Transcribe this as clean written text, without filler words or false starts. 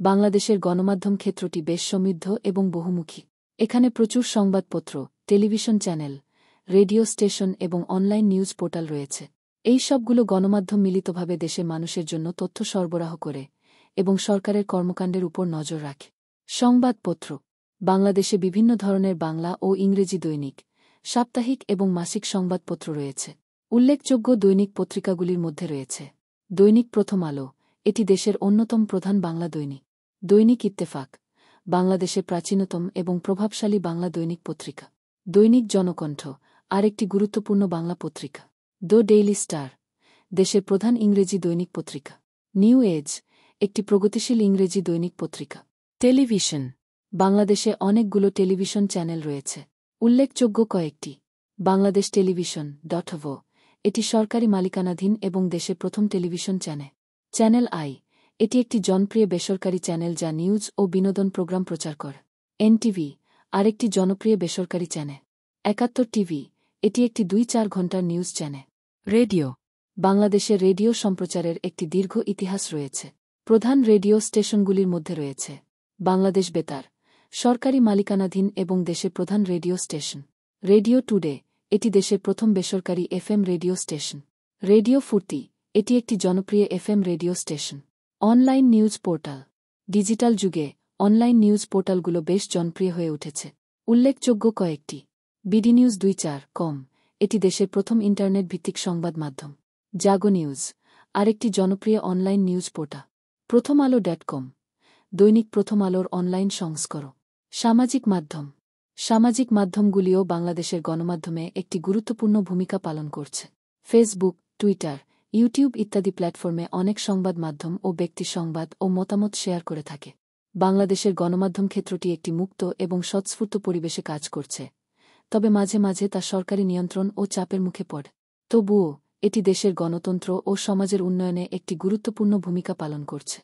বাংলাদেশের গণমাধ্যম ক্ষেত্রটি বেশ সমৃদ্ধ এবং বহুমুখী। এখানে প্রচুর সংবাদপত্র, টেলিভিশন চ্যানেল, রেডিও স্টেশন এবং অনলাইন নিউজ পোর্টাল রয়েছে। এই সবগুলো গণমাধ্যম মিলিতভাবে দেশের মানুষের জন্য তথ্য সরবরাহ করে এবং সরকারের কর্মকাণ্ডের উপর নজর রাখে। সংবাদপত্র বাংলাদেশে বিভিন্ন ধরনের বাংলা ও ইংরেজি দৈনিক, সাপ্তাহিক এবং মাসিক সংবাদপত্র রয়েছে। উল্লেখযোগ্য দৈনিক পত্রিকাগুলির মধ্যে রয়েছে দৈনিক প্রথম আলো, এটি দেশের অন্যতম প্রধান বাংলা দৈনিক। দৈনিক ইত্তেফাক, বাংলাদেশের প্রাচীনতম এবং প্রভাবশালী বাংলা দৈনিক পত্রিকা। দৈনিক জনকণ্ঠ, আরেকটি গুরুত্বপূর্ণ বাংলা পত্রিকা। দ্য ডেইলি স্টার, দেশের প্রধান ইংরেজি দৈনিক পত্রিকা। নিউ এজ, একটি প্রগতিশীল ইংরেজি দৈনিক পত্রিকা। টেলিভিশন, বাংলাদেশে অনেকগুলো টেলিভিশন চ্যানেল রয়েছে। উল্লেখযোগ্য কয়েকটি: বাংলাদেশ টেলিভিশন .ভ, এটি সরকারি মালিকানাধীন এবং দেশের প্রথম টেলিভিশন চ্যানেল। চ্যানেল আই, এটি একটি জনপ্রিয় বেসরকারি চ্যানেল যা নিউজ ও বিনোদন প্রোগ্রাম প্রচার করে। এনটিভি, আরেকটি জনপ্রিয় বেসরকারি চ্যানেল। ৭১ টিভি, এটি একটি ২-৪ ঘণ্টার নিউজ চ্যানেল। রেডিও, বাংলাদেশের রেডিও সম্প্রচারের একটি দীর্ঘ ইতিহাস রয়েছে। প্রধান রেডিও স্টেশনগুলির মধ্যে রয়েছে বাংলাদেশ বেতার, সরকারি মালিকানাধীন এবং দেশের প্রধান রেডিও স্টেশন। রেডিও টুডে, এটি দেশের প্রথম বেসরকারি এফএম রেডিও স্টেশন। রেডিও ফুর্তি, এটি একটি জনপ্রিয় FM radio station. Online news portal, digital যুগে অনলাইন নিউজ পোর্টালগুলো বেশ জনপ্রিয় হয়ে উঠেছে। উল্লেখযোগ্য কয়েকটি: বিডিনিউজ 24com, এটি দেশের প্রথম ইন্টারনেট ভিত্তিক সংবাদ মাধ্যম। জাগো নিউজ, আরেকটি জনপ্রিয় অনলাইন নিউজ পোর্টাল। প্রথম আলো .com, দৈনিক প্রথম আলোর অনলাইন সংস্করণ। সামাজিক মাধ্যম, সামাজিক মাধ্যমগুলিও বাংলাদেশের গণমাধ্যমে একটি গুরুত্বপূর্ণ ভূমিকা পালন করছে। ফেসবুক, টুইটার, ইউটিউব ইত্যাদি প্ল্যাটফর্মে অনেক সংবাদ মাধ্যম ও ব্যক্তি সংবাদ ও মতামত শেয়ার করে থাকে। বাংলাদেশের গণমাধ্যম ক্ষেত্রটি একটি মুক্ত এবং স্বতঃস্ফূর্ত পরিবেশে কাজ করছে, তবে মাঝে মাঝে তা সরকারি নিয়ন্ত্রণ ও চাপের মুখে পড়ে। তবুও এটি দেশের গণতন্ত্র ও সমাজের উন্নয়নে একটি গুরুত্বপূর্ণ ভূমিকা পালন করছে।